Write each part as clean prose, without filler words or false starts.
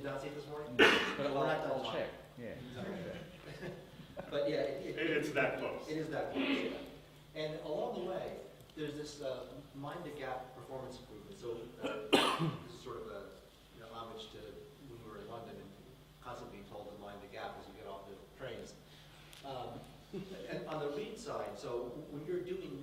did not see it this morning? But We're not done I'll tomorrow. check, yeah. But yeah, It's that close. It is that close, yeah. And along the way, there's this mind the gap performance improvement. So this is sort of a homage to when we were in London and constantly being told to mind the gap as you get off the trains. And on the read side, so when you're doing,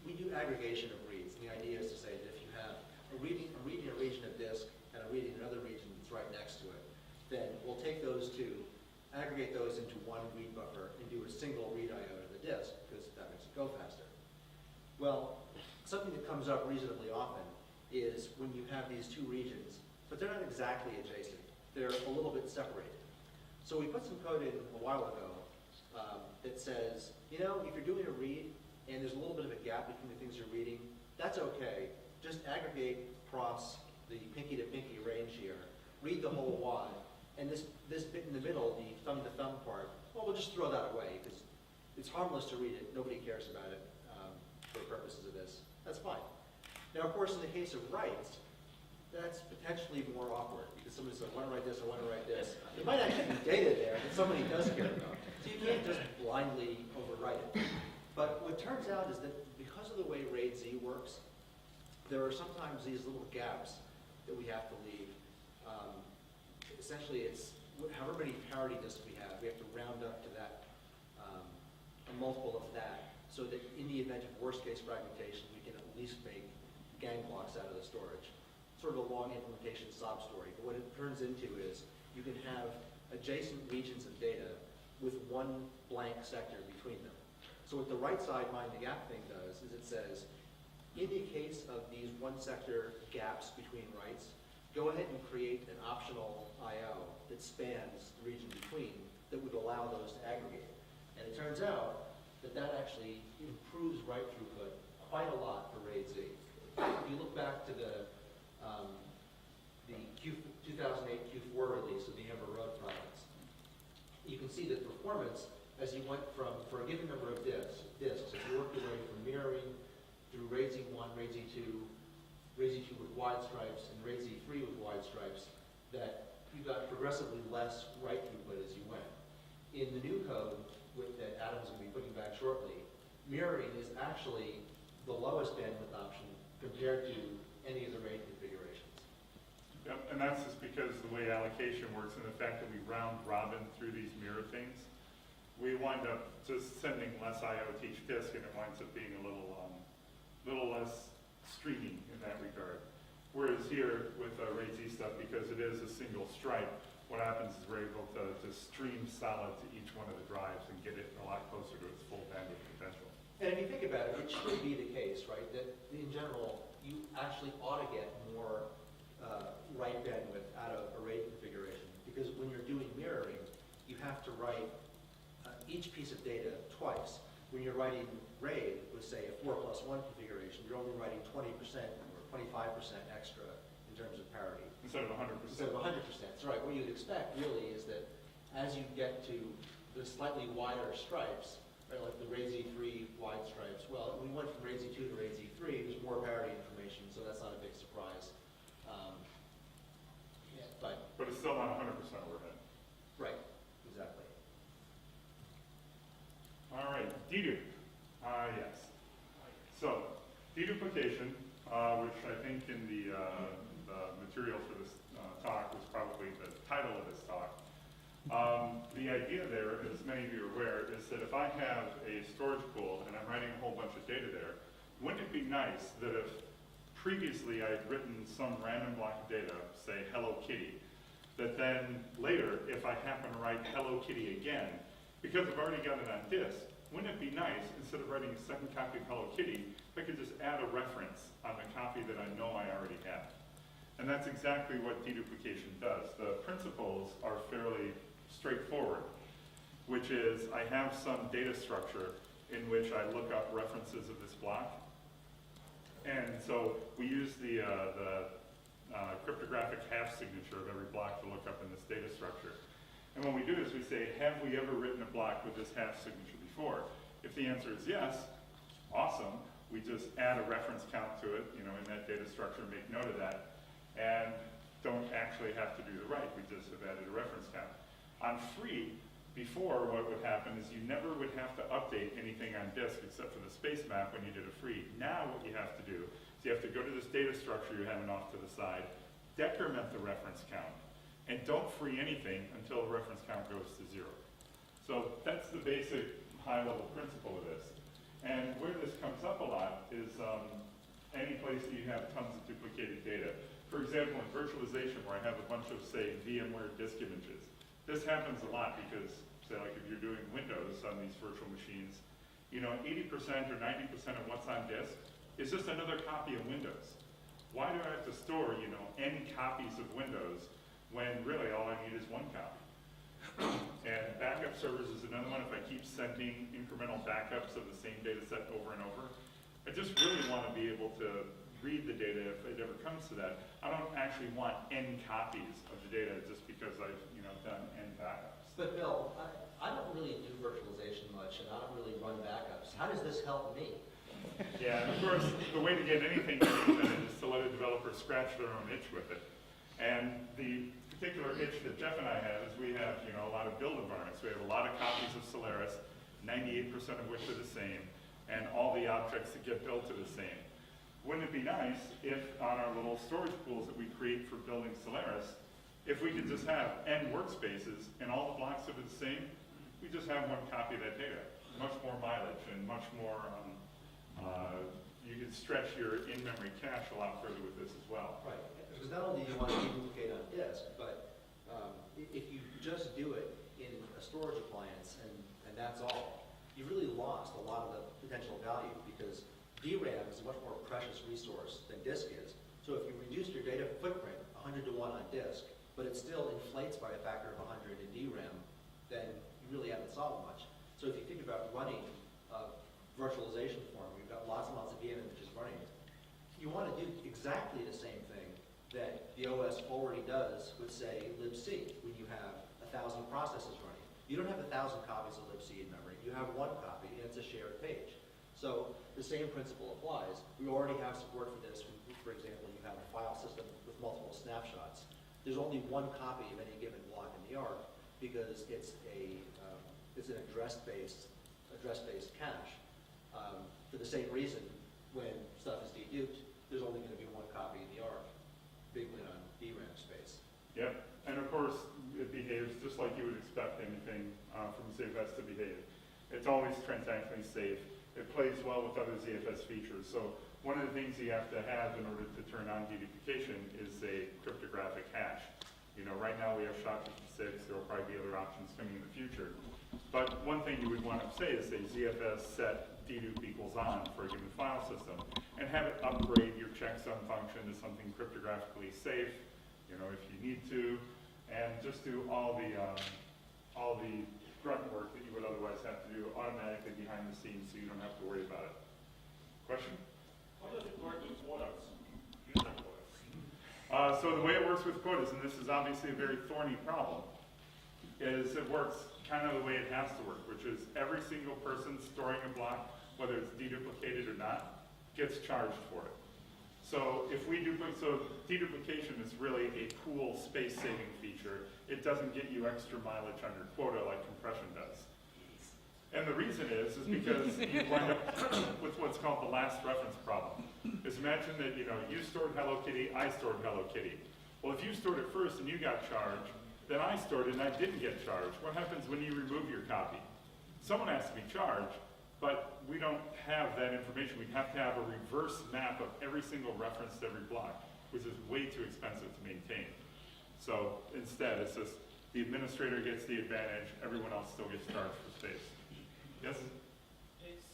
we do aggregation of reads. And the idea is to say that if you have a reading a region of disk and a reading another region that's right next to it, then we'll take those two, aggregate those into one read buffer, and do a single read I/O to the disk, because that makes it go faster. Well, something that comes up reasonably often is when you have these two regions, but they're not exactly adjacent. They're a little bit separated. So we put some code in a while ago that says, if you're doing a read and there's a little bit of a gap between the things you're reading, that's okay. Just aggregate across the pinky to pinky range here, read the whole wad, and this bit in the middle, the thumb to thumb part, well, we'll just throw that away because it's harmless to read it. Nobody cares about it for purposes of this. That's fine. Now, of course, in the case of writes, that's potentially more awkward because somebody says, I want to write this, I want to write this. There might actually be data there that somebody does care about. So you can't just blindly overwrite it. But what turns out is that because of the way RAID Z works, there are sometimes these little gaps that we have to leave. Essentially, it's however many parity disks we have to round up to that, a multiple of that, so that in the event of worst case fragmentation, we can at least make gang blocks out of the storage. Sort of a long implementation sob story, but what it turns into is you can have adjacent regions of data with one blank sector between them. So what the right side mind the gap thing does is it says, in the case of these one sector gaps between writes, go ahead and create an optional I/O that spans the region between that would allow those to aggregate. And it turns out that that actually improves write throughput quite a lot for RAID Z. If you look back to the 2008 Q4 release of the Amber Road products, you can see that performance, as you went from, for a given number of disks, if you worked your way from mirroring through RAID Z1, RAID Z2, RAID Z2 with wide stripes, and RAID Z3 with wide stripes, that you got progressively less write throughput as you went. In the new code that Adam's going to be putting back shortly, mirroring is actually the lowest bandwidth option compared to any of the RAID configurations. Yep, and that's just because the way allocation works and the fact that we round robin through these mirror things, we wind up just sending less I/O to each disk, and it winds up being a little less streaming in that regard. Whereas here with RAID Z stuff, because it is a single stripe, what happens is we're able to stream solid to each one of the drives and get it a lot closer to its full bandwidth potential. And if you think about it, it should be the case, right, that in general, you actually ought to get more write bandwidth out of a RAID configuration, because when you're doing mirroring, you have to write each piece of data twice. When you're writing RAID with, say, a 4+1 configuration, you're only writing 20% or 25% extra in terms of parity. Instead of 100%. Instead of 100%. So right, what you'd expect really is that as you get to the slightly wider stripes, right, like the RAID Z3 wide stripes, well, we went from RAID Z2 to RAID Z3, there's more parity information, so that's not a big surprise. But it's still not 100% overhead. Right, exactly. All right, dedupe. Yes. So, deduplication, which I think in the material for this talk was probably the title of this talk. The idea there, as many of you are aware, is that if I have a storage pool and I'm writing a whole bunch of data there, wouldn't it be nice that if previously I had written some random block of data, say Hello Kitty, that then later, if I happen to write Hello Kitty again, because I've already got it on disk, wouldn't it be nice, instead of writing a second copy of Hello Kitty, if I could just add a reference on the copy that I know I already have? And that's exactly what deduplication does. The principles are fairly straightforward, which is I have some data structure in which I look up references of this block. And so we use the cryptographic half signature of every block to look up in this data structure. And when we do this, we say, have we ever written a block with this half signature before? If the answer is yes, awesome. We just add a reference count to it, in that data structure, make note of that. And don't actually have to do the write, we just have added a reference count. On free, before what would happen is you never would have to update anything on disk except for the space map when you did a free. Now what you have to do is you have to go to this data structure you're having off to the side, decrement the reference count, and don't free anything until the reference count goes to 0. So that's the basic high-level principle of this. And where this comes up a lot is any place that you have tons of duplicated data. For example, in virtualization, where I have a bunch of, say, VMware disk images. This happens a lot because, say, like if you're doing Windows on these virtual machines, 80% or 90% of what's on disk is just another copy of Windows. Why do I have to store, N copies of Windows when really all I need is one copy? And backup servers is another one. If I keep sending incremental backups of the same data set over and over, I just really want to be able to read the data if it ever comes to that. I don't actually want N copies of the data just because I've done N backups. But Bill, I don't really do virtualization much, and I don't really run backups. How does this help me? Yeah, and of course, the way to get anything implemented is to let a developer scratch their own itch with it. And the particular itch that Jeff and I have is we have a lot of build environments. We have a lot of copies of Solaris, 98% of which are the same, and all the objects that get built are the same. Wouldn't it be nice if on our little storage pools that we create for building Solaris, if we could just have N workspaces and all the blocks that are the same, we just have one copy of that data. Much more mileage and much more, you can stretch your in-memory cache a lot further with this as well. Right, because not only do you want to duplicate on disk, but if you just do it in a storage appliance and that's all, you really lost a lot of the potential value because DRAM is a much more precious resource than disk is. So if you reduce your data footprint 100 to 1 on disk, but it still inflates by a factor of 100 in DRAM, then you really haven't solved much. So if you think about running a virtualization form, we've got lots and lots of VM images running. You want to do exactly the same thing that the OS already does with, say, libc, when you have 1,000 processes running. You don't have 1,000 copies of libc in memory. You have one copy, and it's a shared page. So the same principle applies. We already have support for this. For example, you have a file system with multiple snapshots. There's only one copy of any given block in the ARC because it's an address-based cache. For the same reason, when stuff is deduped, there's only going to be one copy in the ARC. Big win on DRAM space. Yep, and of course, it behaves just like you would expect anything from ZFS to behave. It's always transactionally safe. It plays well with other ZFS features. So one of the things you have to have in order to turn on deduplication is a cryptographic hash. Right now we have SHA-56. There will probably be other options coming in the future. But one thing you would want to say is say ZFS set dedupe equals on for a given file system, and have it upgrade your checksum function to something cryptographically safe, if you need to, and just do all the grunt work that you would otherwise have to do automatically behind the scenes, so you don't have to worry about it. Question? How does it work with quotas? So the way it works with quotas, and this is obviously a very thorny problem, is it works kind of the way it has to work, which is every single person storing a block, whether it's deduplicated or not, gets charged for it. So if we so deduplication is really a cool space-saving feature. It doesn't get you extra mileage on your quota like compression does. And the reason is because you wind up with what's called the last reference problem. Is imagine that you stored Hello Kitty, I stored Hello Kitty. Well, if you stored it first and you got charged, then I stored it and I didn't get charged. What happens when you remove your copy? Someone has to be charged, but we don't have that information. We have to have a reverse map of every single reference to every block, which is way too expensive to maintain. So instead, it's just the administrator gets the advantage, everyone else still gets charged for space. Yes? It's